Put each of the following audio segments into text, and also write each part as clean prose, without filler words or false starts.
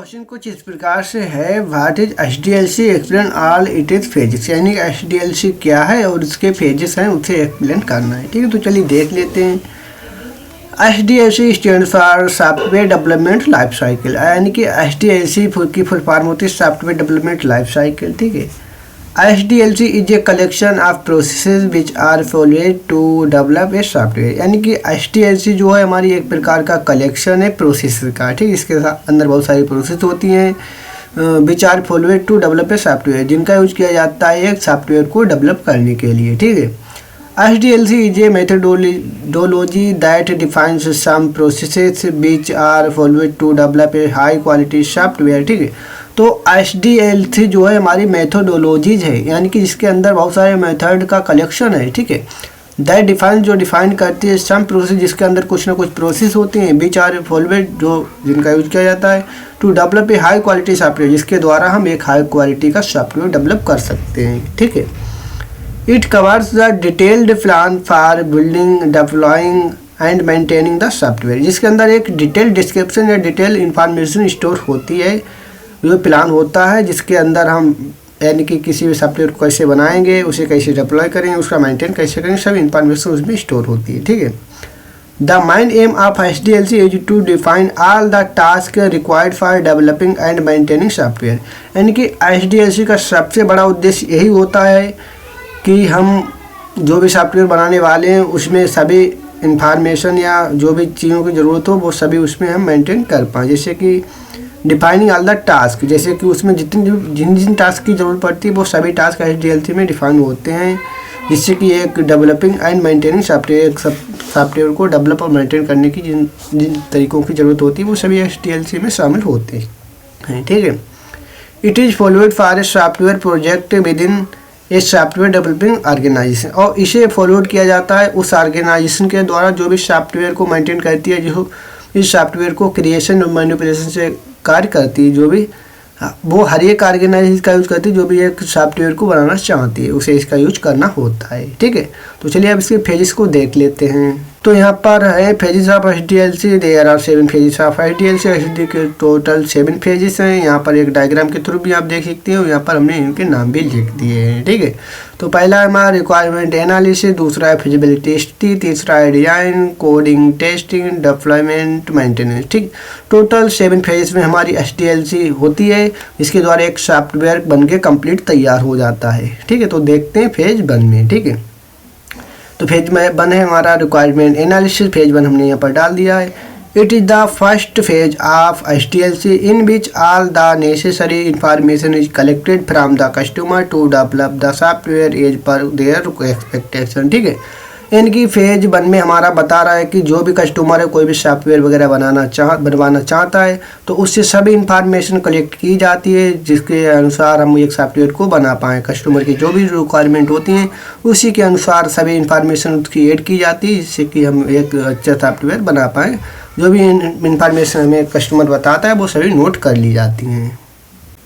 Question कुछ इस प्रकार से है, what is HDLC, explain all it is phases. यानी HDLC क्या है और उसके फेजेस हैं, उसे एक्सप्लेन करना है। ठीक है, तो चलिए देख लेते हैं। HDLC stand for software development life cycle, यानी कि HDLC की फुल फॉर्म होती है सॉफ्टवेयर डेवलपमेंट लाइफ साइकिल। ठीक है, HDLC is a collection of processes which are followed to develop a software. यानी कि HDLC जो है हमारी एक प्रकार का कलेक्शन है प्रोसेस का। ठीक है, इसके अंदर बहुत सारी प्रोसेस होती हैं which are followed to develop a software, जिनका यूज किया जाता है एक सॉफ्टवेयर को डेवलप करने के लिए। ठीक है, HDLC is a methodology that defines some processes which are followed to develop a high quality software। ठीक है, तो HDLC जो है हमारी मेथोडोलॉजीज है, यानी कि जिसके अंदर बहुत सारे मेथड का कलेक्शन है। ठीक है, दैट डिफाइन जो डिफाइन करती है सम प्रोसेस, जिसके अंदर कुछ ना कुछ प्रोसेस होती हैं विच आर फॉलोड जो जिनका यूज किया जाता है to develop a high quality software, जिसके द्वारा हम एक हाई क्वालिटी का सॉफ्टवेयर डेवलप कर सकते हैं। ठीक है, it covers the detailed plan for building, deploying and maintaining the software, जिसके अंदर एक डिटेल डिस्क्रिप्शन या डिटेल इंफॉर्मेशन स्टोर होती है, जो प्लान होता है जिसके अंदर हम यानी कि किसी भी सॉफ्टवेयर को कैसे बनाएंगे, उसे कैसे डिप्लॉय करेंगे, उसका मेंटेन कैसे करेंगे, सब इंफॉर्मेशन उसमें स्टोर होती है। ठीक है, the main aim of HDLC is to define all the task required for developing and maintaining software. यानी कि HDLC का सबसे बड़ा उद्देश्य यही होता है कि हम जो भी सॉफ्टवेयर बनाने वाले हैं उसमें सभी इंफॉर्मेशन या जो भी चीज़ों की ज़रूरत हो वो सभी उसमें हम मेंटेन कर पाएँ। जैसे कि डिफाइनिंग ऑल द टास्क, जैसे कि उसमें जिन जिन टास्क की ज़रूरत पड़ती है वो सभी टास्क HDLC में डिफाइन होते हैं, जिससे कि एक डेवलपिंग एंड मेंटेनिंग सॉफ्टवेयर, एक सॉफ्टवेयर को डेवलप और मेंटेन करने की जिन जिन तरीक़ों की ज़रूरत होती है वो सभी HDLC में शामिल होते हैं। ठीक है, it is followed for a software project within a software developing organisation, और इसे फॉलोड किया जाता है उस ऑर्गेनाइजेशन के द्वारा जो भी सॉफ्टवेयर को मेंटेन करती है, जो इस सॉफ्टवेयर को क्रिएशन और मैनिपुलेशन से कार्य करती है, जो भी वो हर एक ऑर्गेनाइजेशन का यूज़ करती है जो भी एक सॉफ्टवेयर को बनाना चाहती है, उसे इसका यूज करना होता है। ठीक है, तो चलिए अब इसके फेजेस को देख लेते हैं। तो यहाँ पर है phases of HDLC, there are 7 phases of HDLC के टोटल 7 फेजेस हैं। यहाँ पर एक डायग्राम के थ्रू भी आप देख सकते हो, यहाँ पर हमने इनके नाम भी लिख दिए हैं। ठीक है, तो पहला है हमारा रिक्वायरमेंट एनालिसिस, दूसरा है फिजिबिलिटी टेस्टिंग, तीसरा है design, coding, testing, deployment, maintenance. ठीक, टोटल 7 फेजेस में हमारी HDLC होती है, जिसके द्वारा एक सॉफ्टवेयर बन के कम्प्लीट तैयार हो जाता है। ठीक है, तो देखते हैं फेज 1 में। ठीक है, तो फेज में 1 है हमारा रिक्वायरमेंट एनालिसिस, फेज 1 हमने यहाँ पर डाल दिया है। It is the first phase of HDLC in which all the necessary information is collected from the customer to develop the software as per their expectation. ठीक है, इनकी फेज 1 में हमारा बता रहा है कि जो भी कस्टमर है कोई भी सॉफ्टवेयर वगैरह बनवाना चाहता है तो उससे सभी इंफॉर्मेशन कलेक्ट की जाती है, जिसके अनुसार हम एक सॉफ्टवेयर को बना पाएँ। कस्टमर की जो भी रिक्वायरमेंट होती हैं उसी के अनुसार सभी इंफॉर्मेशन उसकी ऐड की जाती है, जिससे कि हम एक अच्छा सॉफ्टवेयर बना पाएँ। जो भी इंफॉर्मेशन हमें कस्टमर बताता है वो सभी नोट कर ली जाती हैं।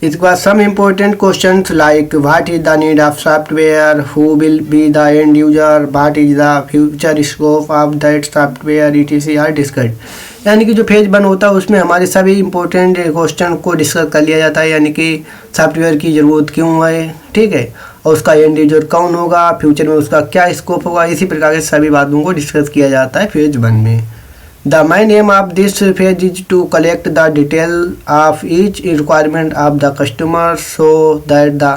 इसके बाद some important questions like what is the need of software, who will be the end user, what is the future scope of that software, ETC are discussed. यानी कि जो फेज 1 होता है उसमें हमारे सभी इंपॉर्टेंट क्वेश्चन को डिस्कस कर लिया जाता है, यानी कि सॉफ्टवेयर की ज़रूरत क्यों है, ठीक है, और उसका एंड यूजर कौन होगा, फ्यूचर में उसका क्या स्कोप होगा, इसी प्रकार के सभी बातों को डिस्कस किया जाता है फेज 1 में। The main aim of this phase is to collect the detail of each requirement of the customer so that the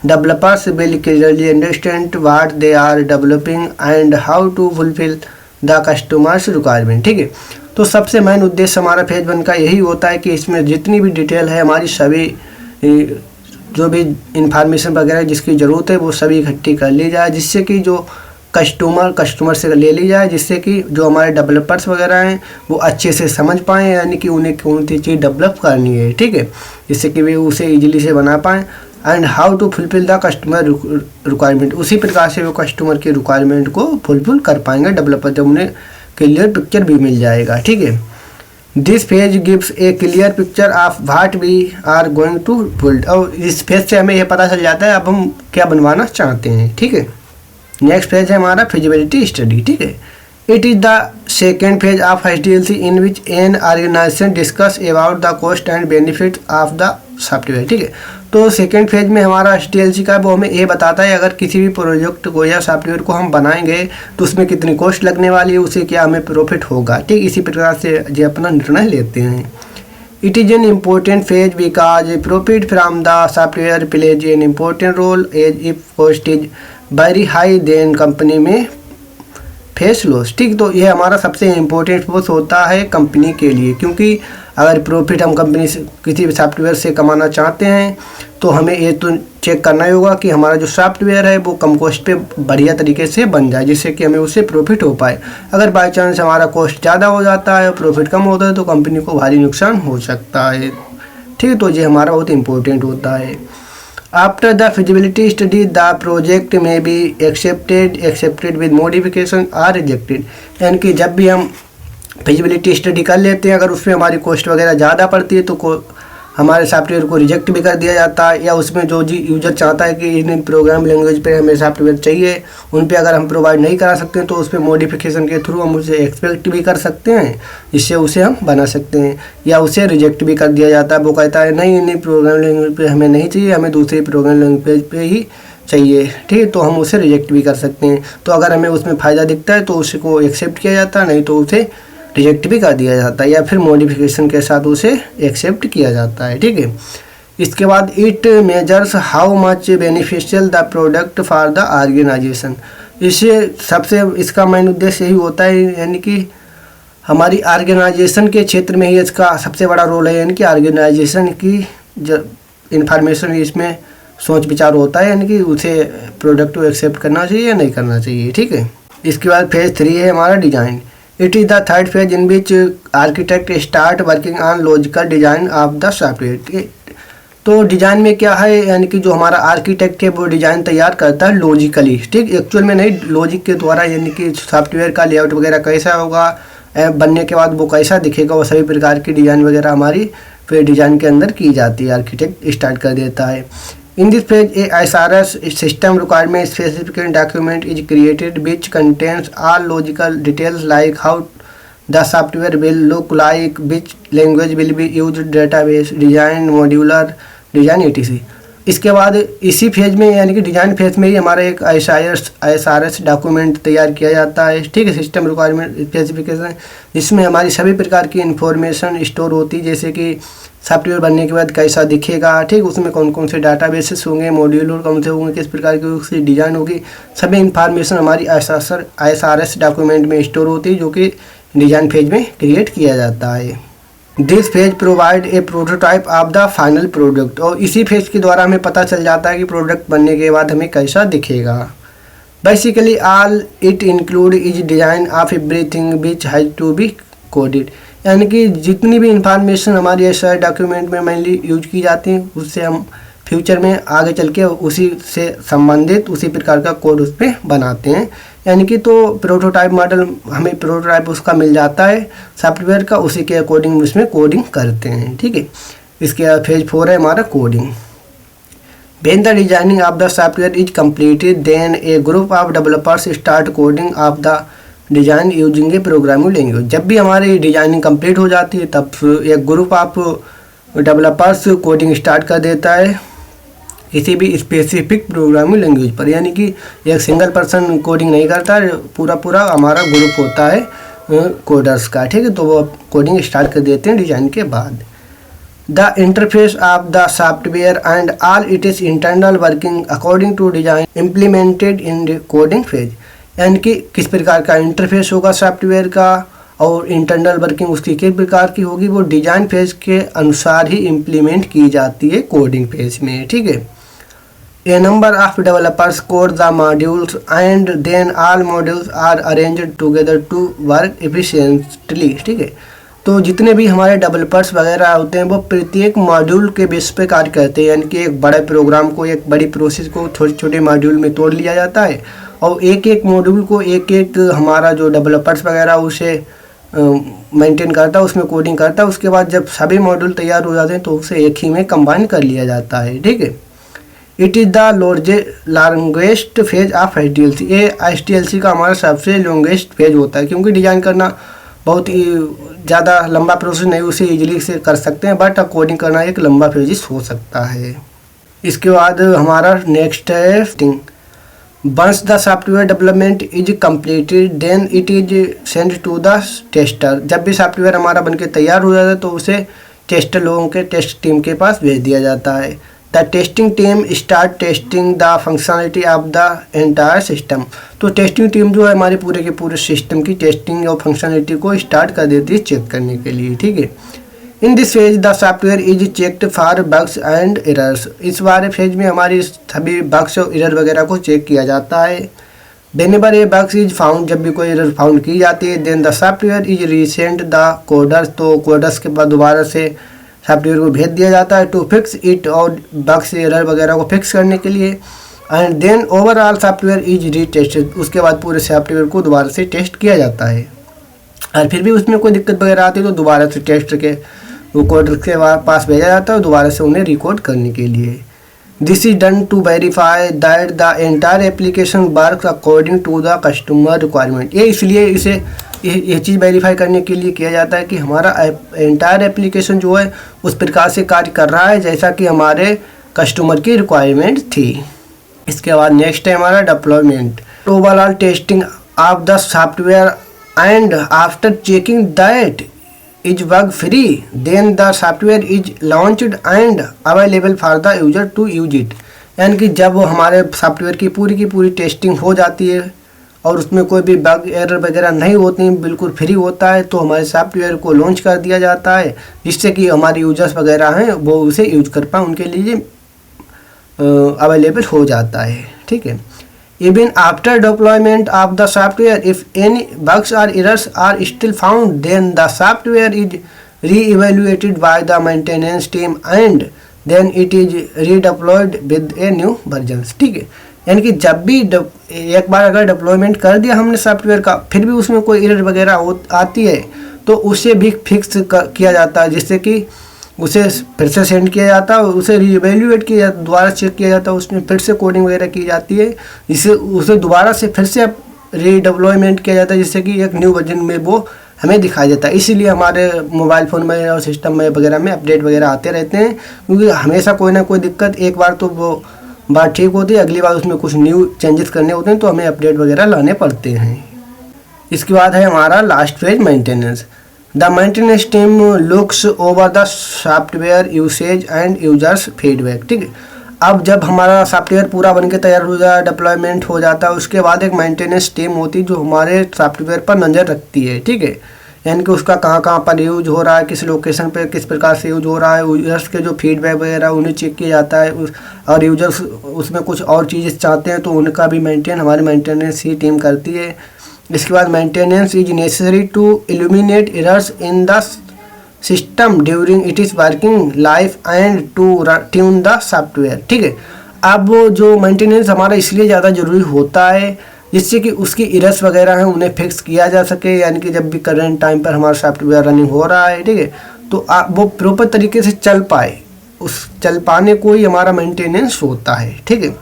developers will clearly understand what they are developing and how to fulfill the customer's requirement। ठीक है, तो सबसे main उद्देश्य हमारा phase 1 का यही होता है कि इसमें जितनी भी डिटेल है हमारी सभी जो भी इंफॉर्मेशन वगैरह जिसकी ज़रूरत है वो सभी इकट्ठी कर ली जाए, जिससे कि जो कस्टमर से ले ली जाए, जिससे कि जो हमारे डेवलपर्स वगैरह हैं वो अच्छे से समझ पाएँ, यानी कि उन्हें कौन सी चीज़ डेवलप करनी है। ठीक है, जिससे कि वे उसे इजीली से बना पाएँ। And how to fulfil the customer requirement, उसी प्रकार से वो कस्टमर की रिक्वायरमेंट को फुलफिल कर पाएंगे डेवलपर, जब उन्हें क्लियर पिक्चर भी मिल जाएगा। ठीक है, this phase gives a clear picture of what we are going to build, और इस फेज से हमें यह पता चल जाता है अब हम क्या बनवाना चाहते हैं। ठीक है, नेक्स्ट फेज है हमारा फिजिबिलिटी स्टडी। ठीक है, It is the second phase of HDLC in which an organization discuss about the cost and benefits of the software. ठीक है, तो सेकेंड फेज में हमारा HDLC का वो हमें ये बताता है अगर किसी भी प्रोजेक्ट को या सॉफ्टवेयर को हम बनाएंगे तो उसमें कितनी कॉस्ट लगने वाली है, उसे क्या हमें प्रॉफिट होगा। ठीक, इसी प्रकार से जो अपना निर्णय लेते हैं। It is an important phase because profit from the software plays an important role as if cost is very high then company may face loss. ठीक, तो ये हमारा सबसे इम्पोर्टेंट फोर्स होता है कंपनी के लिए, क्योंकि अगर प्रॉफिट हम कंपनी से किसी भी सॉफ्टवेयर से कमाना चाहते हैं तो हमें ये तो चेक करना ही होगा कि हमारा जो सॉफ्टवेयर है वो कम कॉस्ट पे बढ़िया तरीके से बन जाए, जिससे कि हमें उससे प्रॉफिट हो पाए। अगर बाई चांस हमारा कॉस्ट ज़्यादा हो जाता है और प्रॉफिट कम होता है तो कंपनी को भारी नुकसान हो सकता है। ठीक, तो ये हमारा बहुत इंपॉर्टेंट होता है। After the feasibility study, the project may be accepted with modification or rejected। यानी कि जब भी हम फिजिबिलिटी स्टडी कर लेते हैं, अगर उसमें हमारी कॉस्ट वगैरह ज़्यादा पड़ती है तो हमारे सॉफ्टवेयर को रिजेक्ट भी कर दिया जाता है, या उसमें जो जी यूजर चाहता है कि इन प्रोग्राम लैंग्वेज पे हमें सॉफ्टवेयर चाहिए, उन पे अगर हम प्रोवाइड नहीं करा सकते हैं तो उस पर मॉडिफिकेशन के थ्रू हम उसे एक्सपेक्ट भी कर सकते हैं, जिससे उसे हम बना सकते हैं, या उसे रिजेक्ट भी कर दिया जाता है। वो कहता है नहीं, इन प्रोग्राम लैंग्वेज पे हमें नहीं चाहिए, हमें दूसरी प्रोग्राम लैंग्वेज पे ही चाहिए। ठीक है, तो हम उसे रिजेक्ट भी कर सकते हैं। तो अगर हमें उसमें फ़ायदा दिखता है तो उसको एक्सेप्ट किया जाता है, नहीं तो उसे रिजेक्ट भी कर दिया जाता है, या फिर मॉडिफिकेशन के साथ उसे एक्सेप्ट किया जाता है। ठीक है, इसके बाद it measures how much beneficial the product for the organisation. इससे सबसे इसका मेन उद्देश्य यही होता है, यानी कि हमारी ऑर्गेनाइजेशन के क्षेत्र में ही इसका सबसे बड़ा रोल है, यानी कि ऑर्गेनाइजेशन की जो इंफॉर्मेशन इसमें सोच विचार होता है, यानी कि उसे प्रोडक्ट को एक्सेप्ट करना चाहिए या नहीं करना चाहिए। ठीक है, इसके बाद फेज 3 है हमारा design. It is the third phase in which architect start working on logical design of the software. तो डिज़ाइन में क्या है, यानी कि जो हमारा आर्किटेक्ट है वो डिज़ाइन तैयार करता है लॉजिकली। ठीक, एक्चुअल में नहीं, लॉजिक के द्वारा, यानी कि सॉफ्टवेयर का लेआउट वगैरह कैसा होगा, बनने के बाद वो कैसा दिखेगा, वो सभी प्रकार की डिज़ाइन वगैरह हमारी फिर डिज़ाइन के अंदर की जाती है, आर्किटेक्ट स्टार्ट कर देता है। In this phase, a SRS system requirement specification document is created which contains all logical details like how the software will look like, which language will be used, database design, modular design etc। इसके बाद इसी phase में, यानी कि design phase में ही हमारा एक SRS document तैयार किया जाता है। ठीक है, सिस्टम रिक्वायरमेंट स्पेसिफिकेशन, जिसमें हमारी सभी प्रकार की इंफॉर्मेशन स्टोर होती है, जैसे कि सॉफ्टवेयर बनने के बाद कैसा दिखेगा। ठीक, उसमें कौन कौन से डाटाबेसेस होंगे, मॉड्यूल कौन से होंगे, किस प्रकार की उसकी डिज़ाइन होगी, सभी इंफॉर्मेशन हमारी SRS डॉक्यूमेंट में स्टोर होती है, जो कि डिज़ाइन फेज में क्रिएट किया जाता है। This phase provide a prototype of the final product. और इसी फेज के द्वारा हमें पता चल जाता है कि प्रोडक्ट बनने के बाद हमें कैसा दिखेगा। Basically all it include is design of everything which has to be coded. यानी कि जितनी भी इंफॉर्मेशन हमारी SRS डॉक्यूमेंट में मेनली यूज की जाती है, उससे हम फ्यूचर में आगे चल के उसी से संबंधित उसी प्रकार का कोड उस पर बनाते हैं। यानी कि तो प्रोटोटाइप मॉडल, हमें प्रोटोटाइप उसका मिल जाता है सॉफ्टवेयर का, उसी के अकॉर्डिंग उसमें कोडिंग करते हैं। ठीक है, इसके बाद फेज 4 है हमारा coding. When the designing of the software is completed, then a group of developers start coding of the design using a programming language। जब भी हमारी डिजाइनिंग कंप्लीट हो जाती है तब एक group of developers coding start कर देता है किसी भी स्पेसिफिक प्रोग्रामिंग लैंग्वेज पर। यानी कि एक सिंगल पर्सन कोडिंग नहीं करता, पूरा हमारा ग्रुप होता है कोडर्स का। ठीक है, तो वो कोडिंग स्टार्ट कर देते हैं डिज़ाइन के बाद। The interface of the software and all it is internal working according to design implemented in the coding phase. यानी कि किस प्रकार का इंटरफेस होगा सॉफ्टवेयर का और इंटरनल वर्किंग उसकी किस प्रकार की होगी, वो डिजाइन फेज के अनुसार ही इम्प्लीमेंट की जाती है कोडिंग फेज में। ठीक है, A number of developers code the modules and then all modules are arranged together to work efficiently। ठीक है, तो जितने भी हमारे डेवलपर्स वगैरह होते हैं वो प्रत्येक मॉड्यूल के बेस पे कार्य करते हैं। यानी कि एक बड़े प्रोग्राम को, एक बड़ी प्रोसेस को छोटे छोटे मॉड्यूल में तोड़ लिया जाता है और एक एक मॉड्यूल को एक एक हमारा जो डेवलपर्स वगैरह उसे मेंटेन करता है, उसमें कोडिंग करता है। उसके बाद जब सभी मॉड्यूल तैयार हो जाते हैं तो उसे एक ही में कंबाइन कर लिया जाता है। ठीक है, it is the longest phase of HDLC। ये HDLC का हमारा सबसे लॉन्गेस्ट फेज होता है, क्योंकि डिज़ाइन करना बहुत ही ज़्यादा लंबा प्रोसेस नहीं, उसे इजीली से कर सकते हैं, बट कोडिंग करना एक लंबा प्रोसेस हो सकता है। इसके बाद हमारा नेक्स्ट है testing. Once the software development is completed then it is send to the tester. जब भी सॉफ्टवेयर हमारा बनके तैयार हो जाता है तो उसे टेस्टर लोगों के टेस्ट टीम के पास भेज दिया जाता है। The testing team start testing the functionality of the entire system. तो टेस्टिंग टीम जो है हमारे पूरे के पूरे सिस्टम की टेस्टिंग और फंक्शनलिटी को स्टार्ट कर देती है चेक करने के लिए, ठीक है। In this phase the software is checked for bugs and errors. इस वाले फेज में हमारी सभी बग्स और एरर वगैरह को चेक किया जाता है। Whenever a bugs is found, जब भी कोई एरर फाउंड की जाती है, then the software is resent the coders. तो कोडर्स के बाद दोबारा से सॉफ्टवेयर को भेज दिया जाता है टू फिक्स इट, और बग्स एरर वगैरह को फिक्स करने के लिए। And then overall software is retested. उसके बाद पूरे सॉफ्टवेयर को दोबारा से टेस्ट किया जाता है, और फिर भी उसमें कोई दिक्कत वगैरह आती है तो दोबारा से टेस्ट के वो कोडर के पास भेजा जाता है दोबारा से उन्हें रिकॉर्ड करने के लिए। This is done to verify that the entire application work according to the customer requirement. ये इसलिए इसे ये चीज़ वेरीफाई करने के लिए किया जाता है कि हमारा एंटायर एप्लीकेशन जो है उस प्रकार से कार्य कर रहा है जैसा कि हमारे कस्टमर की रिक्वायरमेंट थी। इसके बाद नेक्स्ट है हमारा deployment. Overall testing of the software and after checking that is bug free then the software is launched and available for the user to use it. यानी कि जब हमारे सॉफ्टवेयर की पूरी टेस्टिंग हो जाती है और उसमें कोई भी बग एरर वगैरह नहीं होती, बिल्कुल फ्री होता है, तो हमारे सॉफ्टवेयर को लॉन्च कर दिया जाता है जिससे कि हमारे यूजर्स वगैरह हैं वो उसे यूज कर पाएँ, उनके लिए अवेलेबल हो जाता है, ठीक है। Even after deployment of the software, if any bugs or errors are still found, then the software is re-evaluated by the maintenance team and then it is redeployed with a new version। ठीक है, यानी कि जब भी एक बार अगर deployment कर दिया हमने सॉफ्टवेयर का, फिर भी उसमें कोई एरर वगैरह आती है तो उसे भी फिक्स किया जाता है, जिससे कि उसे फिर से सेंड किया जाता है, उसे रीएवैल्यूएट किया जाता है, दोबारा चेक किया जाता है, उसमें फिर से कोडिंग वगैरह की जाती है, जिससे उसे दोबारा से फिर से रीडेवलपमेंट किया जाता है, जिससे कि एक न्यू वर्जन में वो हमें दिखाई देता है। इसीलिए हमारे मोबाइल फ़ोन में और सिस्टम में वगैरह में अपडेट वगैरह आते रहते हैं, क्योंकि हमेशा कोई ना कोई दिक्कत, एक बार तो वो बात ठीक होती है, अगली बार उसमें कुछ न्यू चेंजेस करने होते हैं तो हमें अपडेट वगैरह लाने पड़ते हैं। इसके बाद है हमारा last phase maintenance. The maintenance team looks over the software usage and users feedback. ठीक है, अब जब हमारा सॉफ्टवेयर पूरा बन के तैयार हो जाए, डिप्लॉयमेंट हो जाता है, उसके बाद एक मेंटेनेंस टीम होती है जो हमारे सॉफ्टवेयर पर नज़र रखती है। ठीक है, यानी कि उसका कहाँ कहाँ पर यूज हो रहा है, किस लोकेशन पे किस प्रकार से यूज हो रहा है, यूजर्स के जो फीडबैक वगैरह उन्हें चेक किया जाता है, और यूजर्स उसमें कुछ और चीज़ें चाहते हैं तो उनका भी मेंटेन हमारी मेंटेनेंस ही टीम करती है। इसके बाद maintenance is necessary to illuminate errors in the system during it is working life and to tune the software. ठीक है, अब जो मेंटेनेंस हमारा इसलिए ज़्यादा ज़रूरी होता है जिससे कि उसकी एरर्स वगैरह हैं उन्हें फिक्स किया जा सके, यानी कि जब भी करंट टाइम पर हमारा सॉफ्टवेयर रनिंग हो रहा है, ठीक है, तो वो प्रॉपर तरीके से चल पाए, उस चल पाने को ही हमारा मेंटेनेंस होता है। ठीक है,